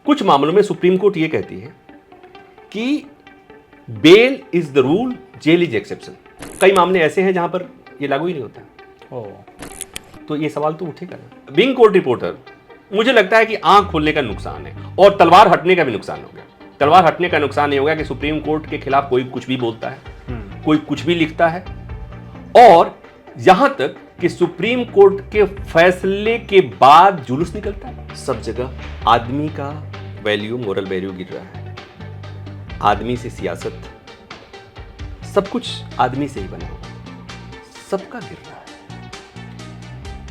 कुछ मामलों में सुप्रीम कोर्ट ये कहती है कि bail is the rule, jail is exception. कई मामले ऐसे हैं जहां पर ये लागू ही नहीं होता। तो ये सवाल तो उठेगा ना। बीइंग कोर्ट रिपोर्टर, मुझे लगता है कि आंख खोलने का नुकसान है और तलवार हटने का भी नुकसान हो गया। तलवार हटने का नुकसान ये होगा कि सुप्रीम कोर्ट के खिलाफ कोई कुछ भी बोलता है, कोई कुछ भी लिखता है, और यहां तक कि सुप्रीम कोर्ट के फैसले के बाद जुलूस निकलता है। सब जगह आदमी का वैल्यू, मोरल वैल्यू गिर रहा है। आदमी से सियासत, सब कुछ आदमी से ही बना हुआ, सबका गिर रहा है।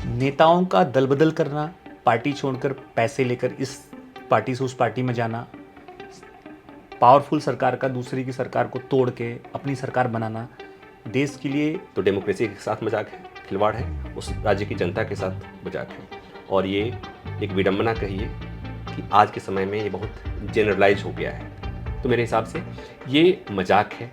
नेताओं का दल बदल करना, पार्टी छोड़कर पैसे लेकर इस पार्टी से उस पार्टी में जाना, पावरफुल सरकार का दूसरी की सरकार को तोड़ के अपनी सरकार बनाना, देश के लिए तो डेमोक्रेसी के साथ मजाक है, खिलवाड़ है, उस राज्य की जनता के साथ मजाक है। और ये एक विडंबना कहिए कि आज के समय में ये बहुत जनरलाइज हो गया है। तो मेरे हिसाब से ये मजाक है।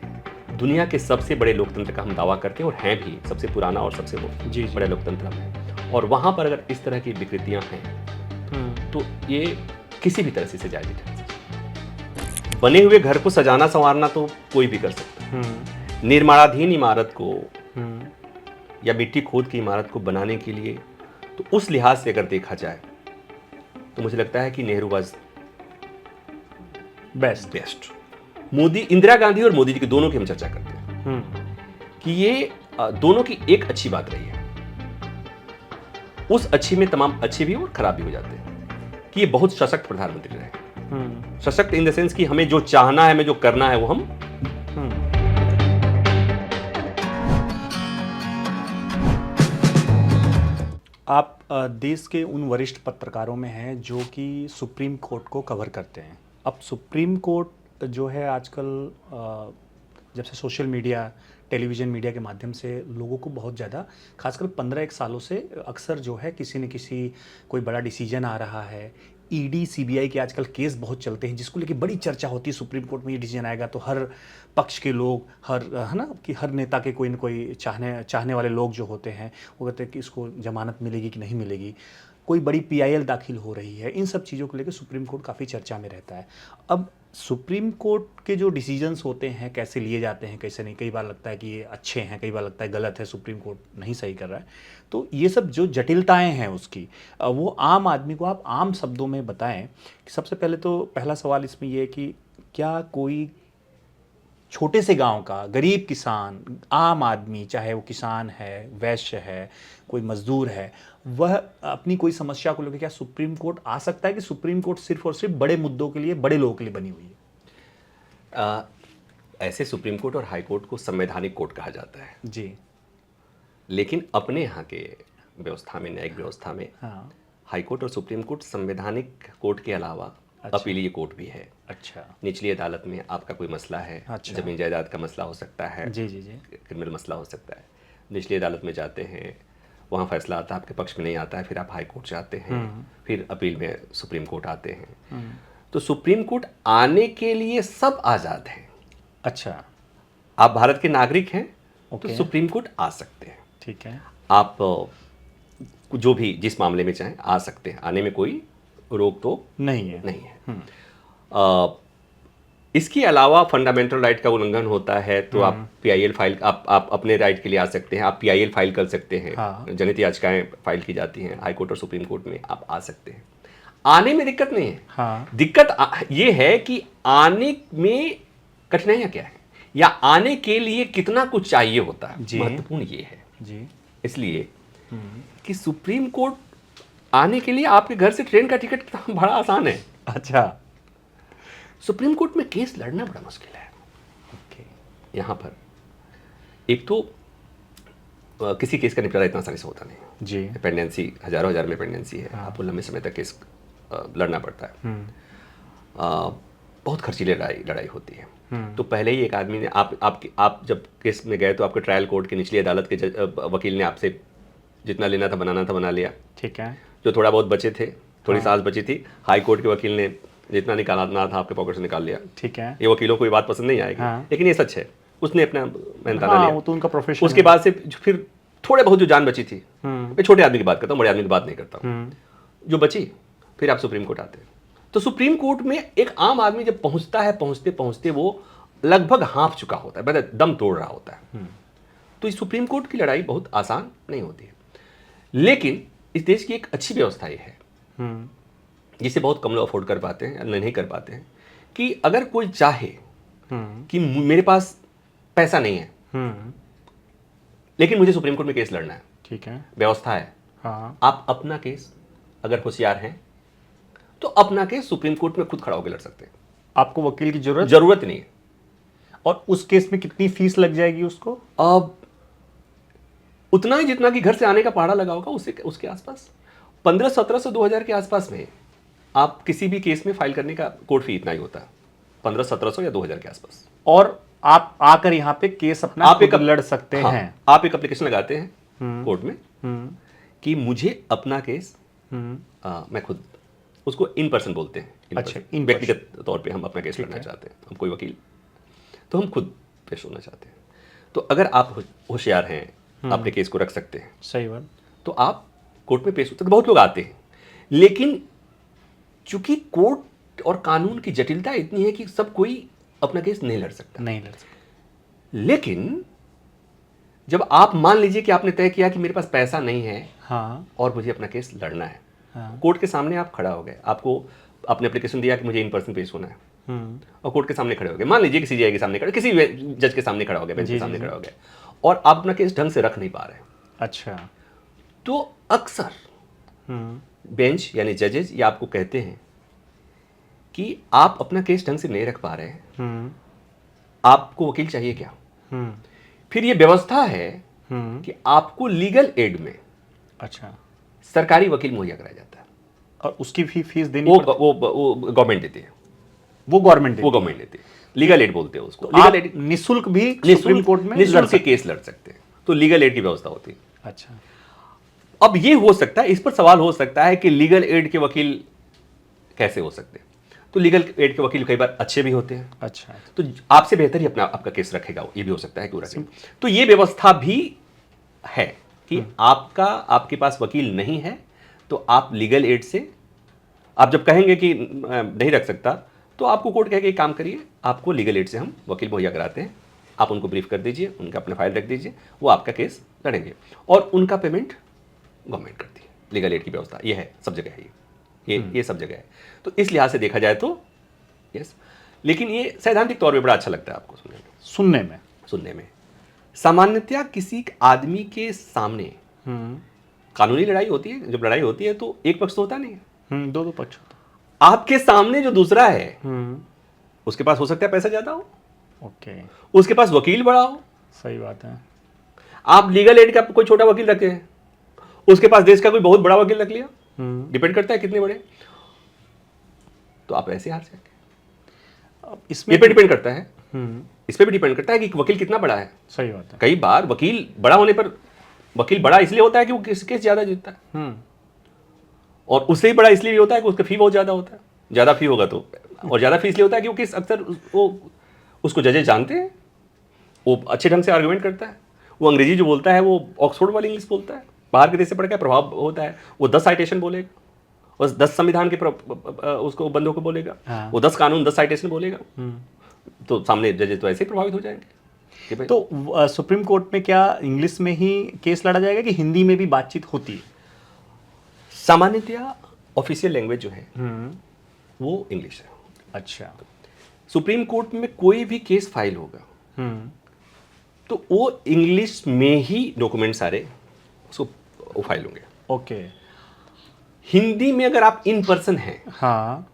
दुनिया के सबसे बड़े लोकतंत्र का हम दावा करते हैं, और हैं भी, सबसे पुराना और सबसे बड़ा लोकतंत्र है, और वहाँ पर अगर इस तरह की विकृतियाँ हैं तो ये किसी भी तरह से जायज नहीं ठहर सकती। बने हुए घर को सजाना संवारना तो कोई भी कर सकता है। निर्माणाधीन इमारत को या मिट्टी खोद की इमारत को बनाने के लिए, तो उस लिहाज से अगर देखा जाए तो मुझे लगता है कि नेहरू वाज बेस्ट। मोदी, इंदिरा गांधी और मोदी जी की दोनों की हम चर्चा करते हैं कि ये दोनों की एक अच्छी बात रही है। उस अच्छी में तमाम अच्छे भी और खराब भी हो जाते हैं कि ये बहुत सशक्त प्रधानमंत्री रहे। सशक्त इन द सेंस कि हमें जो चाहना है, हमें जो करना है, वो हम आप देश के उन वरिष्ठ पत्रकारों में हैं जो कि सुप्रीम कोर्ट को कवर करते हैं। अब सुप्रीम कोर्ट जो है आजकल जब से सोशल मीडिया, टेलीविज़न मीडिया के माध्यम से लोगों को बहुत ज़्यादा, खासकर 15-1 सालों से अक्सर जो है किसी न किसी कोई बड़ा डिसीजन आ रहा है। ईडी, सीबीआई के आजकल केस बहुत चलते हैं जिसको लेके बड़ी चर्चा होती है। सुप्रीम कोर्ट में ये डिसीजन आएगा तो हर पक्ष के लोग, है ना, कि हर नेता के कोई न कोई चाहने वाले लोग जो होते हैं वो कहते हैं कि इसको जमानत मिलेगी कि नहीं मिलेगी। कोई बड़ी पीआईएल दाखिल हो रही है, इन सब चीज़ों को लेकर सुप्रीम कोर्ट काफ़ी चर्चा में रहता है। अब सुप्रीम कोर्ट के जो डिसीजंस होते हैं कैसे लिए जाते हैं, कैसे नहीं, कई बार लगता है कि ये अच्छे हैं, कई बार लगता है गलत है, सुप्रीम कोर्ट नहीं सही कर रहा है। तो ये सब जो जटिलताएं हैं उसकी, वो आम आदमी को आप आम शब्दों में बताएं कि सबसे पहले तो पहला सवाल इसमें ये है कि क्या कोई छोटे से गांव का गरीब किसान, आम आदमी, चाहे वो किसान है, वैश्य है, कोई मजदूर है, वह अपनी कोई समस्या को लेकर क्या सुप्रीम कोर्ट आ सकता है कि सुप्रीम कोर्ट सिर्फ और सिर्फ बड़े मुद्दों के लिए, बड़े लोगों के लिए बनी हुई है? ऐसे सुप्रीम कोर्ट और हाई कोर्ट को संवैधानिक कोर्ट कहा जाता है जी। लेकिन अपने यहाँ के व्यवस्था में, न्यायिक व्यवस्था में, हाई कोर्ट और सुप्रीम कोर्ट संवैधानिक कोर्ट के अलावा अपीलीय कोर्ट भी है। अच्छा। निचली अदालत में आपका कोई मसला है, जमीन जायदाद का मसला हो सकता है, जी, क्रिमिनल मसला हो सकता है, निचली अदालत में जाते हैं, वहाँ फैसला आता है, आपके पक्ष में नहीं आता है, फिर आप हाई कोर्ट जाते हैं, फिर अपील में सुप्रीम कोर्ट आते हैं। तो सुप्रीम कोर्ट आने के लिए सब आज़ाद हैं। अच्छा। आप भारत के नागरिक हैं तो सुप्रीम कोर्ट आ सकते हैं। ठीक है। आप जो भी जिस मामले में चाहें आ सकते हैं, आने में कोई रोक तो नहीं है। इसके अलावा फंडामेंटल राइट का उल्लंघन होता है तो आप पीआईएल फाइल, आप अपने राइट के लिए आ सकते हैं, आप पीआईएल फाइल कर सकते हैं। जनहित याचिकाएं फाइल की जाती हैं हाई कोर्ट और सुप्रीम कोर्ट में, आप आ सकते हैं। आने में दिक्कत नहीं है। दिक्कत ये है कि आने में कठिनाइयां क्या है, या आने के लिए कितना कुछ चाहिए होता है। महत्वपूर्ण ये है इसलिए कि सुप्रीम कोर्ट आने के लिए आपके घर से ट्रेन का टिकट कितना बड़ा आसान है। अच्छा। सुप्रीम कोर्ट में केस लड़ना बड़ा मुश्किल है। यहाँ पर एक तो किसी केस का निपटारा इतना आसानी से होता नहीं जी। पेंडेंसी हजारों हजार में पेंडेंसी है। आपको लंबे समय तक केस लड़ना पड़ता है। बहुत खर्चीली लड़ाई होती है। तो पहले ही एक आदमी ने आप जब केस में गए तो आपके ट्रायल कोर्ट की निचली अदालत के वकील ने आपसे जितना लेना था बनाना था बना लिया। ठीक है। जो थोड़ा बहुत बचे थे, थोड़ी सांस बची थी, हाई कोर्ट के वकील ने जितना निकालना था आपके पॉकेट से निकाल लिया। ठीक है। ये वकीलों को ये बात पसंद नहीं आएगी, लेकिन ये सच है। उसने अपना मेहनताना लिया। वो तो उनका प्रोफेशन। उसके बाद से फिर थोड़े बहुत जो जान बची थी, मैं छोटे आदमी की बात करता हूँ, बड़े आदमी की बात नहीं करता हूँ, जो बची, फिर आप सुप्रीम कोर्ट आते हैं। तो सुप्रीम कोर्ट में एक आम आदमी जब पहुंचता है, पहुंचते पहुंचते वो लगभग हाँफ चुका होता है, मतलब दम तोड़ रहा होता है। तो इस सुप्रीम कोर्ट की लड़ाई बहुत आसान नहीं होती है, लेकिन इस देश की एक अच्छी व्यवस्था ये है जिसे बहुत कम लोग अफोर्ड कर पाते हैं, नहीं कर पाते हैं, कि अगर कोई चाहे कि मेरे पास पैसा नहीं है लेकिन मुझे सुप्रीम कोर्ट में केस लड़ना है, ठीक है, व्यवस्था है, हाँ, आप अपना केस, अगर होशियार हैं तो अपना केस सुप्रीम कोर्ट में खुद खड़ा होकर लड़ सकते हैं, आपको वकील की जरूरत नहीं है। और उस केस में कितनी फीस लग जाएगी उसको? अब उतना ही जितना कि घर से आने का पहाड़ा लगा होगा, उसके आसपास 1500-1700 2000 के आसपास में आप किसी भी केस में फाइल करने का कोर्ट फी इतना ही होता है, 1500-1700 या 2000 के आसपास। और आप आकर यहाँ पे केस अपना आप एक लड़ सकते हाँ, हैं। आप एक एप्लीकेशन लगाते हैं कोर्ट में कि मुझे अपना केस मैं खुद, उसको इन पर्सन बोलते हैं, अच्छा, व्यक्तिगत तौर पे हम अपना केस लड़ना चाहते हैं, हम कोई वकील, तो हम खुद पेश होना चाहते हैं। तो अगर आप होशियार हैं, अपने केस को रख सकते हैं, सही बात, तो आप कोर्ट में पेश होते हैं। बहुत लोग आते हैं, लेकिन चूंकि कोर्ट और कानून की जटिलता इतनी है कि सब कोई अपना केस नहीं लड़ सकता। लेकिन जब आप मान लीजिए कि आपने तय किया कि मेरे पास पैसा नहीं है, हाँ, और मुझे अपना केस लड़ना है, हाँ, कोर्ट के सामने आप खड़ा हो गए, आपको आपने एप्लीकेशन दिया कि मुझे इन पर्सन पेश होना है, और कोर्ट के सामने खड़े हो गए, मान लीजिए कि सीजीआई के सामने खड़े, किसी जज के सामने खड़ा हो गया, बेंच के सामने खड़ा हो गया, और आप अपना केस ढंग से रख नहीं पा रहे हैं। अच्छा, तो अक्सर बेंच यानी जजेस ये आपको कहते हैं कि आप अपना केस ढंग से नहीं रख पा रहे हैं, आपको वकील चाहिए क्या? फिर ये व्यवस्था है कि आपको लीगल एड में अच्छा, सरकारी वकील मुहैया कराया जाता है, और उसकी फीस देनी वो गवर्नमेंट देती है, वो गवर्नमेंट देती है, लीगल एड बोलते हैं उसको। लीगल एड निःशुल्क भी सुप्रीम कोर्ट में निःशुल्क केस लड़ सकते हैं, तो लीगल एड की व्यवस्था होती है। अच्छा, अब ये हो सकता है, इस पर सवाल हो सकता है कि लीगल एड के वकील कैसे हो सकते हैं? तो लीगल एड के वकील कई बार अच्छे भी होते हैं, अच्छा, तो आपसे बेहतर ही आपका केस रखेगा, ये भी हो सकता है कि वो रखे। तो ये व्यवस्था भी है कि आपके पास वकील नहीं है, तो आप लीगल एड से, आप जब कहेंगे कि नहीं रख सकता, तो आपको कोर्ट कहेगा एक काम करिए, आपको लीगल एड से हम वकील मुहैया कराते हैं, आप उनको ब्रीफ कर दीजिए, उनका अपना फाइल रख दीजिए, वो आपका केस लड़ेंगे, और उनका पेमेंट गवर्नमेंट करती है। लीगल एड की व्यवस्था ये है, सब जगह है, ये सब जगह है। तो इस लिहाज से देखा जाए तो यस, लेकिन ये सैद्धांतिक तौर पे बड़ा अच्छा लगता है आपको सुनने में। सामान्यतया किसी आदमी के सामने कानूनी लड़ाई होती है, जब लड़ाई होती है तो एक पक्ष तो होता नहीं है, दो पक्ष होता। आपके सामने जो दूसरा है उसके पास हो सकता है पैसा ज्यादा हो, ओके, उसके पास वकील बड़ा हो, सही बात है। आप लीगल एड का कोई छोटा वकील रखे हैं, उसके पास देश का कोई बहुत बड़ा वकील रख लिया, डिपेंड करता है कितने बड़े, तो आप ऐसे हार जाएंगे। इसमें पे डिपेंड करता है, इस पे भी डिपेंड करता है कि वकील कितना बड़ा है। सही बात है। कई बार वकील बड़ा होने पर, वकील बड़ा इसलिए होता है कि वो केस ज्यादा जीतता है, और उससे ही बड़ा इसलिए भी होता है कि उसका फी बहुत ज्यादा होता है, ज्यादा फी होगा तो, और ज्यादा फी इसलिए होता है कि वो केस अक्सर उसको जजेस जानते हैं, वो अच्छे ढंग से आर्गुमेंट करता है, वो अंग्रेजी जो बोलता है वो ऑक्सफोर्ड वाली इंग्लिश बोलता है, बाहर के देश से पढ़ के प्रभाव होता है, वो 10 साइटेशन बोलेगा, और 10 संविधान के उसको बंदों को बोलेगा, हाँ। वो 10 कानून 10 साइटेशन बोलेगा, तो सामने जजेस तो ऐसे ही प्रभावित हो जाएंगे। तो सुप्रीम कोर्ट में क्या इंग्लिश में ही केस लड़ा जाएगा कि हिंदी में भी बातचीत होती है? सामान्यतया ऑफिशियल लैंग्वेज जो है वो इंग्लिश है। अच्छा, सुप्रीम कोर्ट में कोई भी केस फाइल होगा तो वो इंग्लिश में ही डॉक्यूमेंट सारे उसको फाइल होंगे। ओके, हिंदी में अगर आप इन पर्सन हैं, हाँ,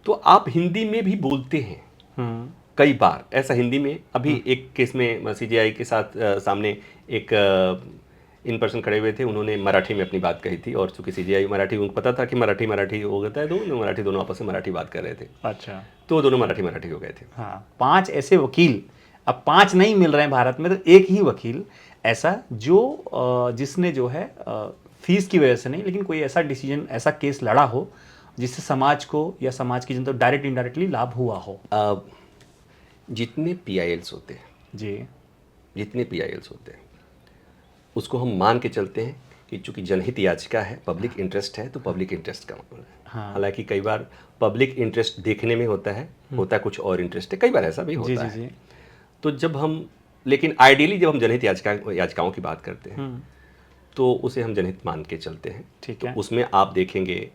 तो आप हिंदी में भी बोलते हैं। कई बार ऐसा हिंदी में, अभी एक केस में सीजीआई के साथ सामने एक इन पर्सन खड़े हुए थे, उन्होंने मराठी में अपनी बात कही थी, और चूंकि सीजीआई मराठी, उनको पता था कि मराठी हो गया है, तो मराठी दोनों आपस में मराठी बात कर रहे थे। अच्छा, तो दोनों मराठी हो गए थे। हाँ, 5 ऐसे वकील, अब 5 नहीं मिल रहे हैं भारत में, तो एक ही वकील ऐसा जो जिसने जो है फीस की वजह से नहीं, लेकिन कोई ऐसा डिसीजन, ऐसा केस लड़ा हो जिससे समाज को या समाज की जनता डायरेक्ट इनडायरेक्टली लाभ हुआ हो। जितने PILs होते हैं जी, जितने PILs होते हैं उसको हम मान के चलते हैं कि चूंकि जनहित याचिका है, पब्लिक इंटरेस्ट है, तो पब्लिक इंटरेस्ट का मामला है। हाँ। हालांकि कई बार पब्लिक इंटरेस्ट देखने में होता है कुछ और इंटरेस्ट है, कई बार ऐसा भी जी होता जी है। जी। तो जब हम, लेकिन आइडियली जब हम जनहित याचिकाओं की बात करते हैं तो उसे हम जनहित मान के चलते हैं। ठीक तो है। उसमें आप देखेंगे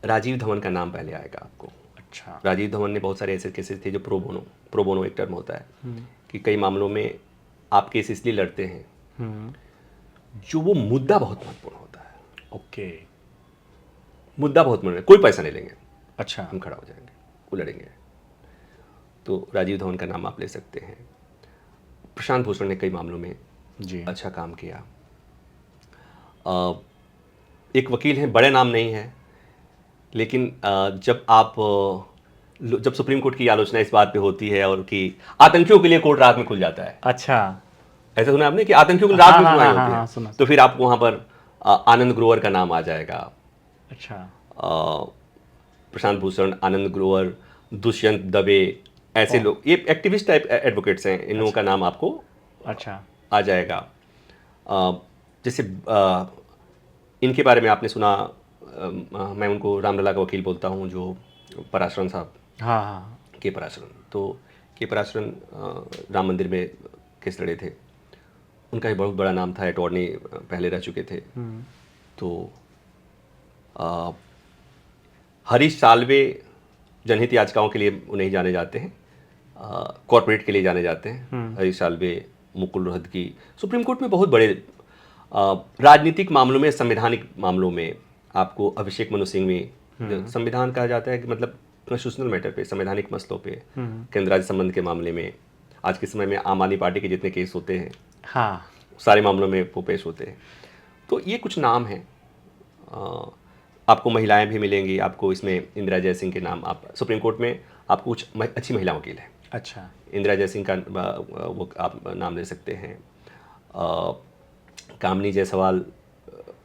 राजीव धवन का नाम पहले आएगा आपको। अच्छा। राजीव धवन ने बहुत सारे ऐसे केसेस थे जो प्रो बोनो एक टर्म होता है कि कई मामलों में आप केस इसलिए लड़ते हैं जो वो मुद्दा बहुत महत्वपूर्ण होता है। ओके। मुद्दा बहुत महत्वपूर्ण, कोई पैसा नहीं लेंगे, अच्छा। हम खड़ा हो जाएंगे, वो लड़ेंगे। तो राजीव धवन का नाम आप ले सकते हैं। प्रशांत भूषण ने कई मामलों में जी। अच्छा काम किया। एक वकील हैं, बड़े नाम नहीं है, लेकिन जब सुप्रीम कोर्ट की आलोचना इस बात पे होती है और कि आतंकियों के लिए कोर्ट रात में खुल जाता है, अच्छा। ऐसा सुना आपने कि आतंकियों के लिए रात में हाँ, सुनवाई हाँ, होती हाँ, है, सुना। तो फिर आप वहां पर आनंद ग्रोवर का नाम आ जाएगा। अच्छा। प्रशांत भूषण, आनंद ग्रोवर, दुष्यंत दबे, ऐसे लोग, ये एक्टिविस्ट टाइप एडवोकेट्स हैं, इन लोगों का नाम आपको अच्छा। आ जाएगा। जैसे इनके बारे में आपने सुना, मैं उनको रामलला का वकील बोलता हूँ, जो पराशरन साहब, हाँ हाँ। के पराशरन। तो के पराशरन राम मंदिर में केस लड़े थे, उनका एक बहुत बड़ा नाम था, अटॉर्नी पहले रह चुके थे। तो हरीश साल्वे जनहित याचिकाओं के लिए उन्हें ही जाने जाते हैं, कॉर्पोरेट के लिए जाने जाते हैं। हरीश साल्वे, मुकुल रोहतगी, सुप्रीम कोर्ट में बहुत बड़े राजनीतिक मामलों में, संवैधानिक मामलों में आपको अभिषेक मनु सिंघवी, संविधान कहा जाता है कि मतलब कॉन्स्टिट्यूशनल मैटर पे, संवैधानिक मसलों पे, केंद्र राज्य संबंध के मामले में, आज के समय में आम आदमी पार्टी के जितने केस होते हैं, हाँ, सारे मामलों में वो पेश होते हैं। तो ये कुछ नाम हैं। आपको महिलाएं भी मिलेंगी, आपको इसमें इंदिरा जयसिंह के नाम, आप सुप्रीम कोर्ट में आपको कुछ अच्छी महिला वकील हैं। अच्छा। इंदिरा जयसिंह का वो आप नाम ले सकते हैं। कामनी जायसवाल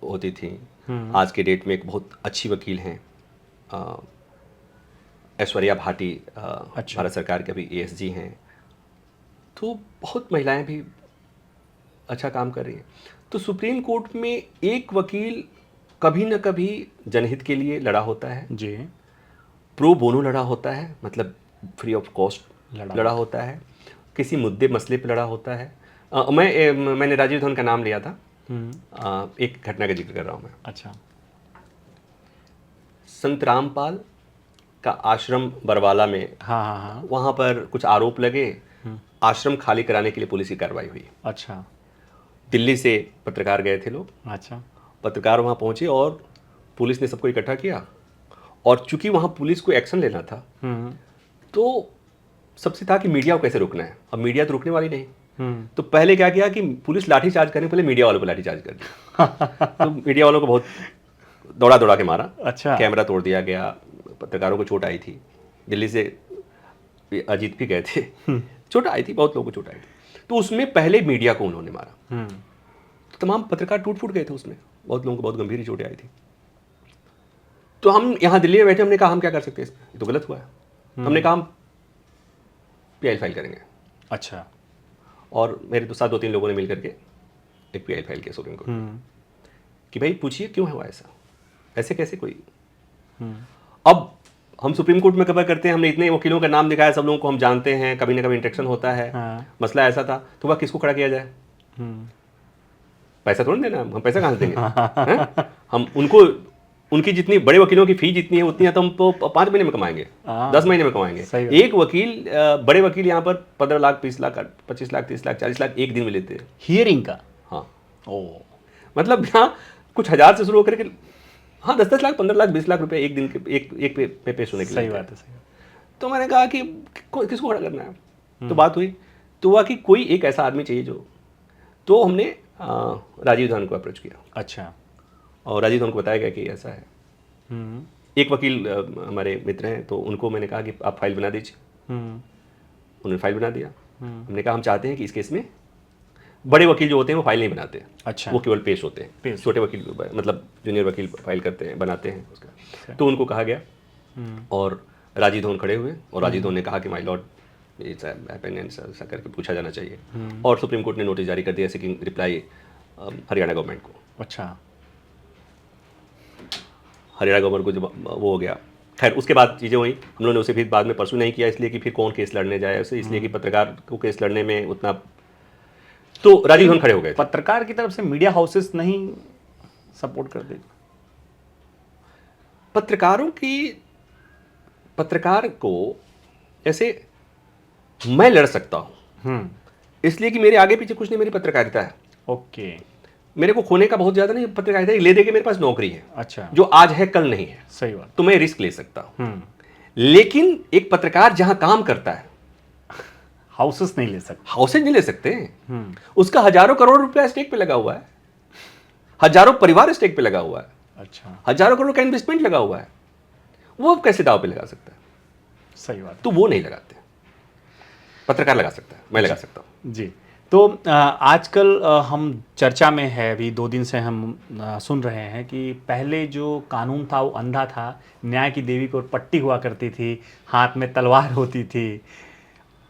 होती थी, आज के डेट में एक बहुत अच्छी वकील हैं। ऐश्वर्या भाटी, अच्छा। भारत सरकार के अभी एएसजी हैं। तो बहुत महिलाएं भी अच्छा काम कर रही हैं। तो सुप्रीम कोर्ट में एक वकील कभी न कभी जनहित के लिए लड़ा होता है जी। प्रो बोनो लड़ा होता है, मतलब फ्री ऑफ कॉस्ट लड़ा होता है, किसी मुद्दे मसले पे लड़ा होता है। मैंने राजीव धवन का नाम लिया था, एक घटना का जिक्र कर रहा हूँ मैं। अच्छा। संत रामपाल का आश्रम बरवाला में, हाँ हाँ हाँ। वहाँ पर कुछ आरोप लगे, आश्रम खाली कराने के लिए पुलिस की कार्रवाई हुई। अच्छा। दिल्ली से पत्रकार गए थे लोग, अच्छा। पत्रकार वहाँ पहुँचे और पुलिस ने सबको इकट्ठा किया, और चूंकि वहाँ पुलिस को एक्शन लेना था, तो सबसे था कि मीडिया को कैसे रोकना है। अब मीडिया तो रोकने वाली नहीं, तो पहले क्या किया कि पुलिस लाठीचार्ज करने, पहले मीडिया वालों को लाठीचार्ज कर दिया। तो मीडिया वालों को बहुत दौड़ा दौड़ा के मारा। अच्छा। कैमरा तोड़ दिया गया, पत्रकारों को चोट आई थी। दिल्ली से अजीत भी गए थे, चोट आई थी, बहुत लोगों को चोट आई थी। तो उसमें पहले मीडिया को उन्होंने मारा, तो तमाम पत्रकार टूट फूट गए थे उसमें, बहुत लोगों को बहुत गंभीर चोटें आई थी। तो हम यहाँ दिल्ली में बैठे, हमने कहा हम क्या कर सकते हैं, इसमें ये तो गलत हुआ है। हमने कहा हम पीआई फाइल करेंगे। अच्छा। और मेरे साथ 2-3 लोगों ने मिलकर के एक पीआई फाइल किया सुप्रीम कोर्ट कि भाई पूछिए क्यों हुआ ऐसा, ऐसे कैसे कोई। अब हम सुप्रीम कोर्ट में कवर करते हैं, हमने इतने वकीलों का नाम दिखाया, सब लोगों को हम जानते हैं, कभी ना कभी इंटरेक्शन होता है। मसला ऐसा था, तो वह किसको खड़ा किया जाए? पैसा थोड़ा देना, हम पैसा कहाँ से देंगे? हम उनको, उनकी जितनी बड़े वकीलों की फी जितनी है उतनी है तो हम तो 5 महीने में कमाएंगे, 10 महीने में कमाएंगे। एक वकील, बड़े वकील यहाँ पर 15 लाख, 20 लाख, 25 लाख, 30 लाख, 40 लाख एक दिन में लेते हैं हियरिंग का। हाँ, ओ, मतलब यहाँ कुछ हजार से शुरू होकर के, हाँ 10-10 लाख, 15 लाख, 20 लाख रुपए एक दिन के एक पे पेश होने के लिए। सही बात है, सही। तो मैंने कहा कि किसको खड़ा करना है, तो बात हुई, तो हुआ कि कोई एक ऐसा आदमी चाहिए जो, तो हमने राजीव धवन को अप्रोच किया। अच्छा। और राजीव धवन को बताया गया कि ऐसा है। एक वकील हमारे मित्र हैं, तो उनको मैंने कहा कि आप फाइल बना दीजिए। उन्होंने फाइल बना दिया। हमने कहा हम चाहते हैं कि इस केस में बड़े वकील जो होते हैं वो फाइल नहीं बनाते। अच्छा। वो केवल पेश होते हैं। छोटे वकील मतलब जूनियर वकील फाइल करते हैं, बनाते हैं उसका। तो उनको कहा गया और राजीव धवन खड़े हुए और राजीव धवन ने कहा कि माय लॉर्ड ऐसा करके पूछा जाना चाहिए। और सुप्रीम कोर्ट ने नोटिस जारी कर दिया सीकिंग रिप्लाई हरियाणा गवर्नमेंट को। अच्छा। हरियाणा गवर्नमेंट को जब वो हो गया, खैर उसके बाद चीज़ें हुई, हम लोगों ने उसे फिर बाद में परसू नहीं किया, इसलिए कि फिर कौन केस लड़ने जाए उसे, इसलिए कि पत्रकार को केस लड़ने में उतना, तो राजीव धवन खड़े हो गए थे। पत्रकार की तरफ से मीडिया हाउसेस नहीं सपोर्ट कर देते? पत्रकार को जैसे मैं लड़ सकता हूँ इसलिए कि मेरे आगे पीछे कुछ नहीं, मेरी पत्रकारिता है। ओके। मेरे को खोने का बहुत ज्यादा नहीं, पत्रकारिता ले दे के मेरे पास नौकरी है। अच्छा। जो आज है कल नहीं है। सही बात। तो मैं रिस्क ले सकता हूँ। लेकिन एक पत्रकार जहां काम करता है, हाउसेस नहीं ले सकते। हाउसेज नहीं ले सकते। उसका हजारों करोड़ रुपया स्टेक पे लगा हुआ है, हजारों परिवार स्टेक पे लगा हुआ है। अच्छा। हजारों करोड़ का इन्वेस्टमेंट लगा हुआ है, वो अब कैसे दाव पे लगा सकता है? सही बात। तो वो नहीं लगाते, पत्रकार लगा सकता है, मैं लगा सकता हूँ। जी। तो आजकल हम चर्चा में है, अभी 2 दिन से हम सुन रहे हैं कि पहले जो कानून था वो अंधा था, न्याय की देवी को पट्टी हुआ करती थी, हाथ में तलवार होती थी,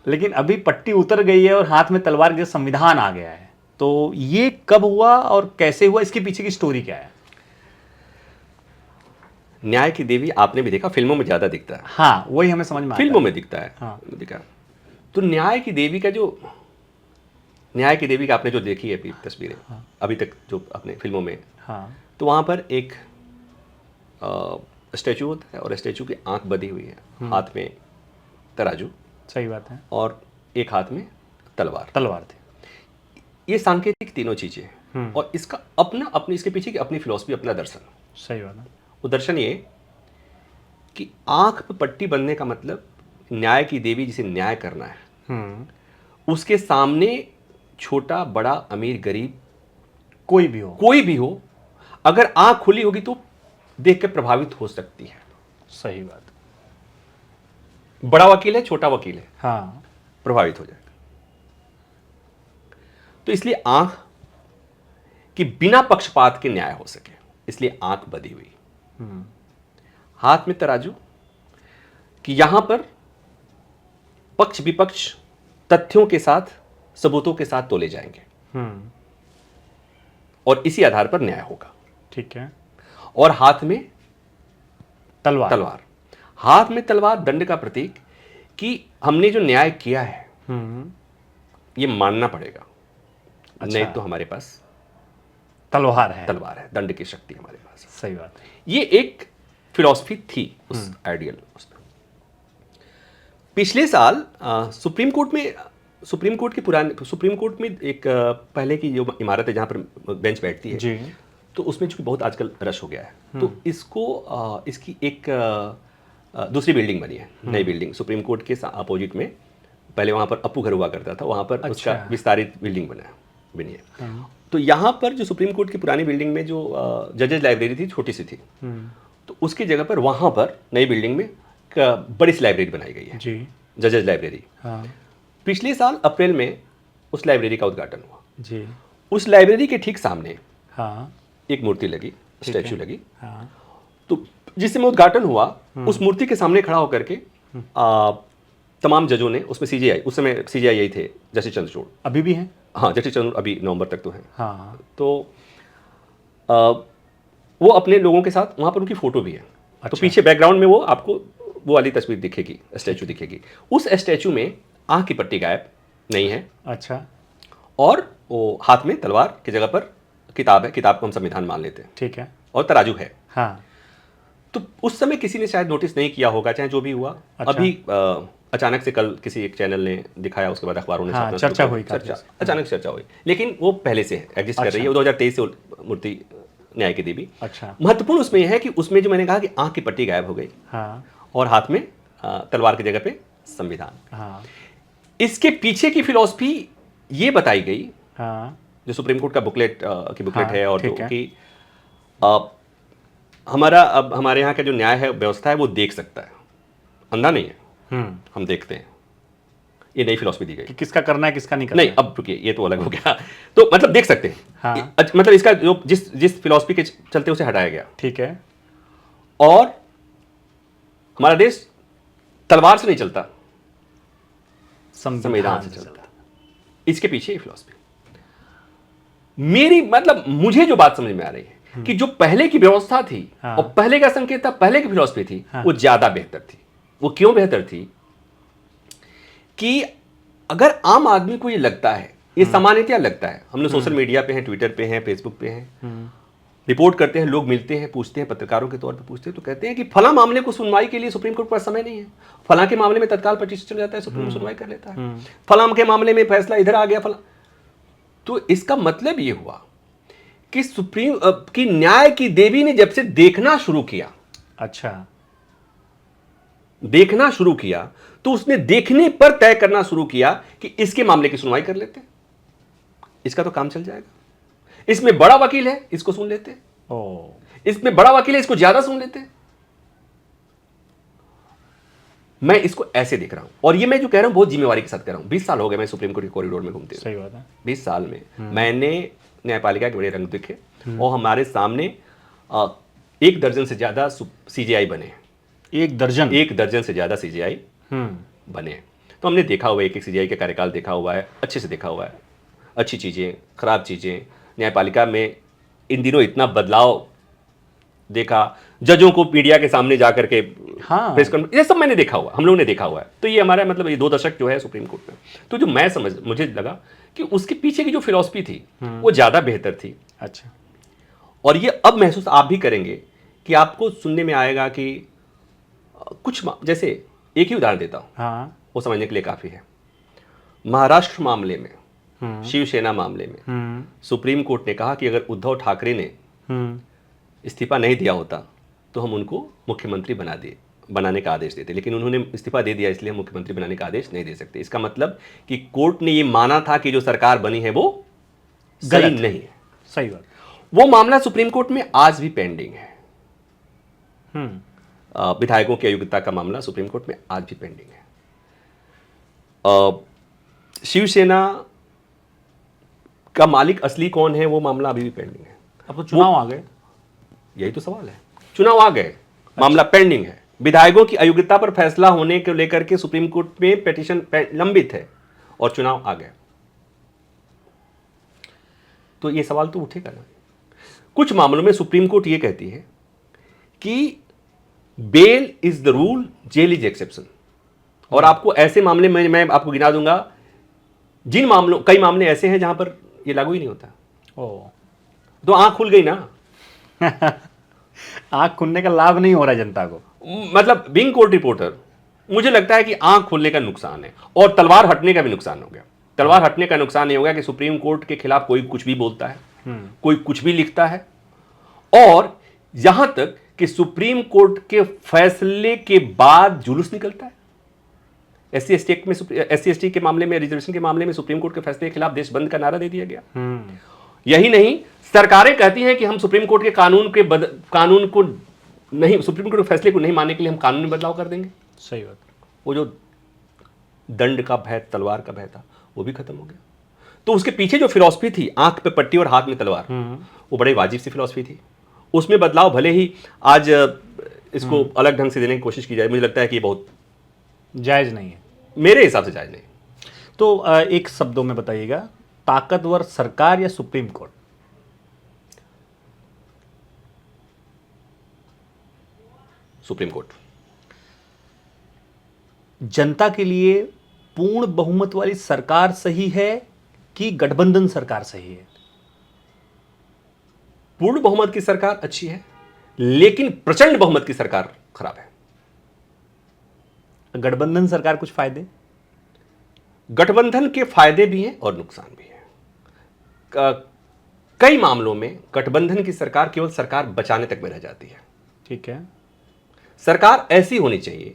लेकिन अभी पट्टी उतर गई है और हाथ में तलवार के संविधान आ गया है। तो ये कब हुआ और कैसे हुआ, इसके पीछे की स्टोरी क्या है? न्याय की देवी आपने भी देखा, फिल्मों में ज्यादा दिखता है। हाँ, वही हमें समझ में आता है। फिल्मों में दिखता है। हाँ। दिखा तो न्याय की देवी का आपने जो देखी है तस्वीरें, हाँ। अभी तक जो अपने फिल्मों में, हाँ। तो वहां पर एक स्टैचू होता है और स्टैचू की आंख बधी हुई है, हाथ में तराजू। सही बात है। और एक हाथ में तलवार थी। ये सांकेतिक तीनों चीजें, और इसका अपनी इसके पीछे की अपनी फिलॉसफी, अपना दर्शन। सही बात है। वो दर्शन ये कि आंख पर पट्टी बंधने का मतलब न्याय की देवी जिसे न्याय करना है, उसके सामने छोटा बड़ा अमीर गरीब कोई भी हो, अगर आंख खुली होगी तो देख के प्रभावित हो सकती है। सही बात। बड़ा वकील है, छोटा वकील है, हाँ, प्रभावित हो जाएगा। तो इसलिए आंख कि बिना पक्षपात के न्याय हो सके, इसलिए आंख बधी हुई। हाथ में तराजू कि यहां पर पक्ष विपक्ष तथ्यों के साथ, सबूतों के साथ तोले जाएंगे, और इसी आधार पर न्याय होगा। ठीक है। और हाथ में तलवार। हाथ में तलवार दंड का प्रतीक कि हमने जो न्याय किया है ये मानना पड़ेगा। अच्छा। नहीं तो हमारे पास तलवार है, दंड की शक्ति हमारे पास। सही बात है। ये एक फिलॉसफी थी उस आइडियल उसमें। पिछले साल सुप्रीम कोर्ट में एक पहले की जो इमारत है जहां पर बेंच बैठती है जी, तो उसमें चूंकि बहुत आजकल रश हो गया है, तो इसकी एक दूसरी बिल्डिंग बनी है, नई बिल्डिंग सुप्रीम कोर्ट के अपोजिट में। पहले वहां पर अपू घर हुआ करता था, वहां पर अच्छा, उसका विस्तारित बिल्डिंग बनी है। तो यहाँ पर जो सुप्रीम कोर्ट की पुरानी बिल्डिंग में जो जजेज लाइब्रेरी थी, छोटी सी थी, तो उसकी जगह पर वहां पर नई बिल्डिंग में बड़ी सी लाइब्रेरी बनाई गई है जी, जजेज लाइब्रेरी। हाँ। पिछले साल अप्रैल में उस लाइब्रेरी का उद्घाटन हुआ जी। उस लाइब्रेरी के ठीक सामने हाँ एक मूर्ति लगी, स्टैचू लगी। हाँ। तो जिस समय उद्घाटन हुआ, उस मूर्ति के सामने खड़ा होकर के तमाम जजों ने, उसमें सीजेआई, उस समय सीजेआई थे जस्टिस चंद्रचूड़, अभी भी हैं। हाँ, जस्टिस चंद्रचूड़ अभी नवंबर तक तो हैं। हाँ। तो वो अपने लोगों के साथ वहाँ पर उनकी फोटो भी है। अच्छा। तो पीछे बैकग्राउंड में वो आपको वो वाली तस्वीर दिखेगी, स्टैचू दिखेगी। उस स्टैचू में आँख की पट्टी गायब नहीं है। अच्छा। और वो हाथ में तलवार की जगह पर किताब है, किताब को हम संविधान मान लेते हैं, ठीक है, और तराजू है। हाँ। तो उस समय किसी ने शायद नोटिस नहीं किया होगा, चाहे जो भी हुआ। अच्छा। अभी अचानक से कल किसी एक चैनल ने दिखाया, उसके बाद अखबारों ने चर्चा हुई, अचानक चर्चा हुई, लेकिन वो पहले से एग्जिस्ट कर रही है। वो 2023 से मूर्ति न्याय की देवी। अच्छा। महत्वपूर्ण उसमें यह है कि उसमें जो मैंने कहा कि आंख की पट्टी गायब हो गई। हाँ। और हाथ में तलवार की जगह पे संविधान। हाँ। इसके पीछे की फिलॉसफी ये बताई गई। हाँ। जो सुप्रीम कोर्ट का बुकलेट हाँ, है, और जो कि हमारे यहाँ का जो न्याय है, व्यवस्था है, वो देख सकता है, अंधा नहीं है। हम देखते हैं। ये नई फिलॉसफी दी गई कि किसका करना है किसका नहीं करना। नहीं, अब रुकिए, ये तो अलग हो गया। तो मतलब देख सकते हैं। हाँ। मतलब इसका जो जिस फिलॉसफी के चलते उसे हटाया गया, ठीक है। और हमारा देश तलवार से नहीं चलता, संविधान से चलता। इसके पीछे ये फिलॉसफी मेरी, मतलब मुझे जो बात समझ में आ रही है कि जो पहले की व्यवस्था थी और पहले का संकेत था, पहले की फिलॉसफी थी, वो ज्यादा बेहतर थी। वो क्यों बेहतर थी कि अगर आम आदमी को ये लगता है, ये सामान्यतया लगता है, हम लोग सोशल मीडिया पे हैं, ट्विटर पे हैं, फेसबुक पे हैं, रिपोर्ट करते हैं, लोग मिलते हैं, पूछते हैं, पत्रकारों के तौर पे पूछते हैं, तो कहते हैं कि फला मामले को सुनवाई के लिए सुप्रीम कोर्ट पर समय नहीं है, फला के मामले में तत्काल पटिशन चल जाता है, सुप्रीम सुनवाई कर लेता है, फला के मामले में फैसला इधर आ गया, फला। तो इसका मतलब ये हुआ कि सुप्रीम की न्याय की देवी ने जब से देखना शुरू किया, अच्छा, देखना शुरू किया, तो उसने देखने पर तय करना शुरू किया कि इसके मामले की सुनवाई कर लेते हैं, इसका तो काम चल जाएगा, इसमें बड़ा वकील है, इसको सुन लेते हैं, इसमें बड़ा वकील है, इसको ज्यादा सुन लेते हैं। मैं इसको ऐसे देख रहा हूं, और ये मैं जो कह रहा हूं बहुत जिम्मेवारी के साथ कह रहा हूं। 20 साल हो गए मैं सुप्रीम कोर्ट के कॉरिडोर में घूमते हुए। सही बात है। 20 साल में मैंने न्यायपालिका के बड़े रंग देखे, और हमारे सामने 1 दर्जन से ज्यादा सीजेआई बने। 1 दर्जन? 1 दर्जन से ज्यादा सीजेआई बने। तो हमने देखा हुआ है, एक सीजेआई का कार्यकाल देखा हुआ है, अच्छे से देखा हुआ है, अच्छी चीजें, खराब चीजें। न्यायपालिका में इन दिनों इतना बदलाव देखा, जजों को मीडिया के सामने जाकर के प्रेस कॉन्फ्रेंस, ये सब मैंने देखा हुआ, हम लोगों ने देखा हुआ है। तो ये हमारा मतलब ये 2 दशक जो है सुप्रीम कोर्ट में, तो जो मैं मुझे लगा कि उसके पीछे की जो फिलॉसफी थी वो ज्यादा बेहतर थी। अच्छा। और ये अब महसूस आप भी करेंगे कि आपको सुनने में आएगा कि कुछ जैसे एक ही उदाहरण देता हूं, वो समझने के लिए काफी है। महाराष्ट्र मामले में, शिवसेना मामले में सुप्रीम कोर्ट ने कहा कि अगर उद्धव ठाकरे ने इस्तीफा नहीं दिया होता तो हम उनको मुख्यमंत्री बनाने का आदेश देते, लेकिन उन्होंने इस्तीफा दे दिया, इसलिए हम मुख्यमंत्री बनाने का आदेश नहीं दे सकते। इसका मतलब कि कोर्ट ने ये माना था कि जो सरकार बनी है वो सही नहीं है। सही बात। वो मामला सुप्रीम कोर्ट में आज भी पेंडिंग है। विधायकों की अयोग्यता का मामला सुप्रीम कोर्ट में आज भी पेंडिंग है। शिवसेना का मालिक असली कौन है, वो मामला अभी भी पेंडिंग है। अब तो चुनाव आ गए, यही तो सवाल है। चुनाव आ गए, मामला पेंडिंग है। विधायकों की अयोग्यता पर फैसला होने को लेकर के सुप्रीम कोर्ट में पिटीशन लंबित है, और चुनाव आ गए, तो ये सवाल तो उठेगा ना। कुछ मामलों में सुप्रीम कोर्ट ये कहती है कि bail is the rule, jail is exception. और आपको ऐसे मामले में मैं आपको गिना दूंगा, जिन मामलों, कई मामले ऐसे हैं जहां पर ये लागू ही नहीं होता। तो आंख खुल गई ना। आंख खुलने का लाभ नहीं हो रहा जनता को। मतलब बीइंग कोर्ट रिपोर्टर, मुझे लगता है कि आंख खुलने का नुकसान है, और तलवार हटने का भी नुकसान हो गया। तलवार हटने का नुकसान ये हो गया कि सुप्रीम कोर्ट के खिलाफ कोई कुछ भी बोलता है, कोई कुछ भी लिखता है, और यहां तक कि सुप्रीम कोर्ट के फैसले के बाद जुलूस निकलता है। SC/ST के मामले में, रिजर्वेशन के मामले में सुप्रीम कोर्ट के फैसले के खिलाफ देश बंद का नारा दे दिया गया। यही नहीं, सरकारें कहती हैं कि हम सुप्रीम कोर्ट के कानून को नहीं, सुप्रीम कोर्ट के फैसले को नहीं मानने के लिए हम कानून में बदलाव कर देंगे। सही बात। वो जो दंड का भय, तलवार का भय था, वो भी खत्म हो गया। तो उसके पीछे जो फिलॉसफी थी, आंख पे पट्टी और हाथ में तलवार, वो बड़े वाजिब सी फिलॉसफी थी। उसमें बदलाव भले ही आज इसको अलग ढंग से देने की कोशिश की जाए, मुझे लगता है कि बहुत जायज नहीं है, मेरे हिसाब से जायज नहीं। तो एक शब्दों में बताइएगा, ताकतवर सरकार या सुप्रीम कोर्ट? Supreme court. जनता के लिए पूर्ण बहुमत वाली सरकार सही है कि गठबंधन सरकार सही है? पूर्ण बहुमत की सरकार अच्छी है, लेकिन प्रचंड बहुमत की सरकार खराब है। गठबंधन सरकार कुछ फायदे? गठबंधन के फायदे भी हैं और नुकसान भी हैं। कई मामलों में गठबंधन की सरकार केवल सरकार बचाने तक में रह जाती है। ठीक है। सरकार ऐसी होनी चाहिए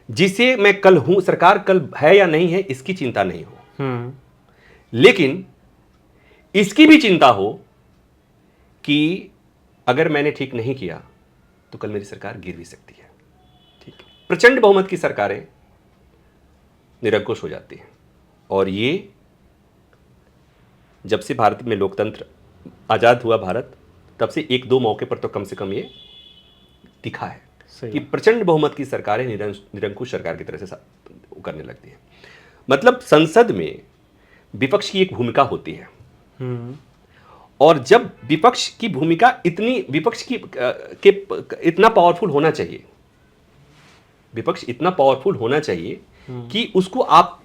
जिसे मैं कल हूं, सरकार कल है या नहीं है इसकी चिंता नहीं हो, लेकिन इसकी भी चिंता हो कि अगर मैंने ठीक नहीं किया तो कल मेरी सरकार गिर भी सकती है। ठीक है। प्रचंड बहुमत की सरकारें निरंकुश हो जाती हैं, और ये जब से भारत में लोकतंत्र आजाद हुआ भारत, तब से 1-2 मौके पर तो कम से कम ये दिखा है कि प्रचंड बहुमत की सरकारें निरंकुश सरकार की तरह से करने लगती है। मतलब संसद में विपक्ष की एक भूमिका होती है, और जब विपक्ष की भूमिका इतनी विपक्ष की इतना पावरफुल होना चाहिए, विपक्ष इतना पावरफुल होना चाहिए कि उसको आप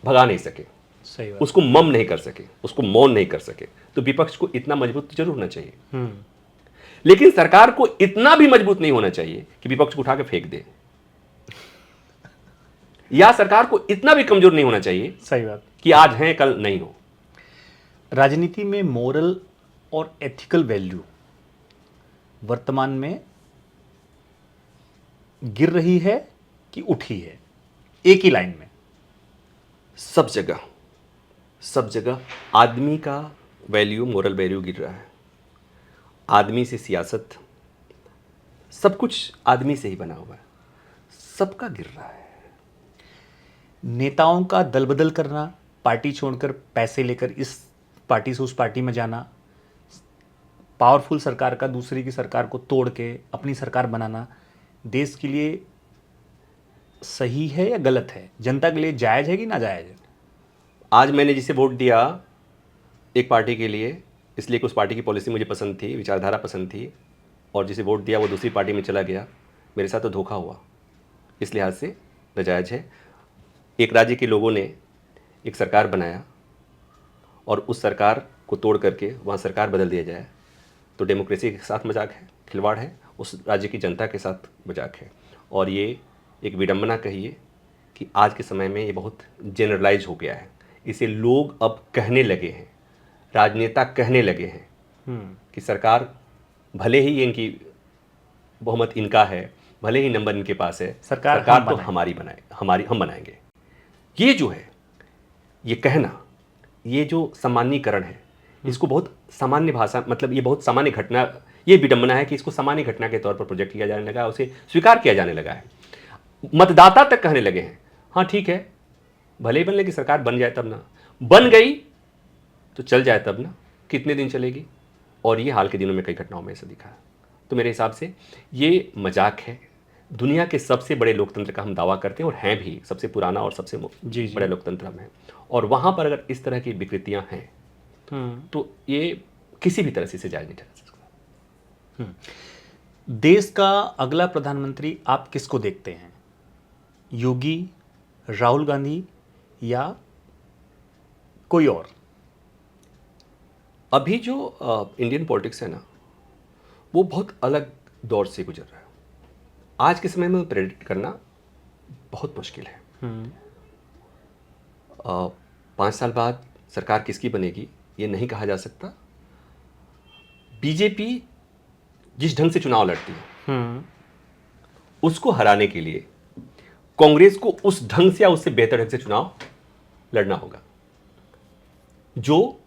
भगा नहीं सके, सही बात। उसको मम नहीं कर सके, उसको मौन नहीं कर सके। तो विपक्ष को इतना मजबूत जरूर होना चाहिए, लेकिन सरकार को इतना भी मजबूत नहीं होना चाहिए कि विपक्ष को उठा के फेंक दे, या सरकार को इतना भी कमजोर नहीं होना चाहिए, सही बात, कि आज हैं कल नहीं हो। राजनीति में मोरल और एथिकल वैल्यू वर्तमान में गिर रही है कि उठी है, एक ही लाइन में? सब जगह आदमी का वैल्यू, मोरल वैल्यू गिर रहा है। आदमी से सियासत, सब कुछ आदमी से ही बना हुआ है, सबका गिर रहा है। नेताओं का दल बदल करना, पार्टी छोड़कर पैसे लेकर इस पार्टी से उस पार्टी में जाना, पावरफुल सरकार का दूसरी की सरकार को तोड़ के अपनी सरकार बनाना, देश के लिए सही है या गलत है? जनता के लिए जायज़ है कि ना जायज़ है? आज मैंने जिसे वोट दिया एक पार्टी के लिए, इसलिए कि उस पार्टी की पॉलिसी मुझे पसंद थी, विचारधारा पसंद थी, और जिसे वोट दिया वो दूसरी पार्टी में चला गया, मेरे साथ तो धोखा हुआ। इस लिहाज से नाजायज़ है। एक राज्य के लोगों ने एक सरकार बनाया और उस सरकार को तोड़ करके वहाँ सरकार बदल दिया जाए, तो डेमोक्रेसी के साथ मजाक है, खिलवाड़ है, उस राज्य की जनता के साथ मजाक है। और ये एक विडंबना कहिए कि आज के समय में ये बहुत जनरलाइज हो गया है। इसे लोग अब कहने लगे हैं, राजनेता कहने लगे हैं कि सरकार भले ही इनकी बहुमत इनका है, भले ही नंबर इनके पास है, सरकार तो हमारी हम बनाएंगे। ये जो है, ये कहना, ये जो सामान्यीकरण है, इसको बहुत सामान्य भाषा, मतलब ये बहुत सामान्य घटना, ये विडंबना है कि इसको सामान्य घटना के तौर पर प्रोजेक्ट किया जाने लगा, उसे स्वीकार किया जाने लगा है। मतदाता तक कहने लगे हैं, हाँ ठीक है, भले ही बनने की सरकार बन जाए तब ना, बन गई तो चल जाए तब ना, कितने दिन चलेगी? और ये हाल के दिनों में कई घटनाओं में ऐसा दिखा है। तो मेरे हिसाब से ये मजाक है। दुनिया के सबसे बड़े लोकतंत्र का हम दावा करते हैं, और हैं भी, सबसे पुराना और सबसे बड़ा लोकतंत्र हम हैं, और वहाँ पर अगर इस तरह की विकृतियाँ हैं तो ये किसी भी तरह से इसे जायज़ नहीं ठहरा सकता। देश का अगला प्रधानमंत्री आप किसको देखते हैं? योगी, राहुल गांधी या कोई और? अभी जो इंडियन पॉलिटिक्स है ना, वो बहुत अलग दौर से गुजर रहा है। आज के समय में प्रेडिक्ट करना बहुत मुश्किल है। 5 साल बाद सरकार किसकी बनेगी ये नहीं कहा जा सकता। बीजेपी जिस ढंग से चुनाव लड़ती है, उसको हराने के लिए कांग्रेस को उस ढंग से या उससे बेहतर ढंग से चुनाव लड़ना होगा, जो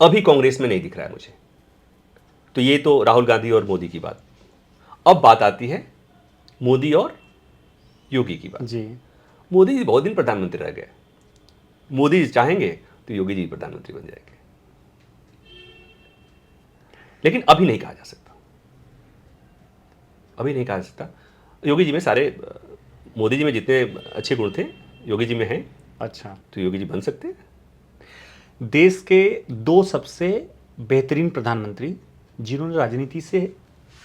अभी कांग्रेस में नहीं दिख रहा है मुझे। तो ये तो राहुल गांधी और मोदी की बात। अब बात आती है मोदी और योगी की बात जी। मोदी जी बहुत दिन प्रधानमंत्री रह गए, मोदी जी चाहेंगे तो योगी जी प्रधानमंत्री बन जाएंगे, लेकिन अभी नहीं कहा जा सकता, अभी नहीं कहा जा सकता। योगी जी में सारे, मोदी जी में जितने अच्छे गुण थे योगी जी में हैं। अच्छा, तो योगी जी बन सकते हैं। देश के 2 सबसे बेहतरीन प्रधानमंत्री जिन्होंने राजनीति से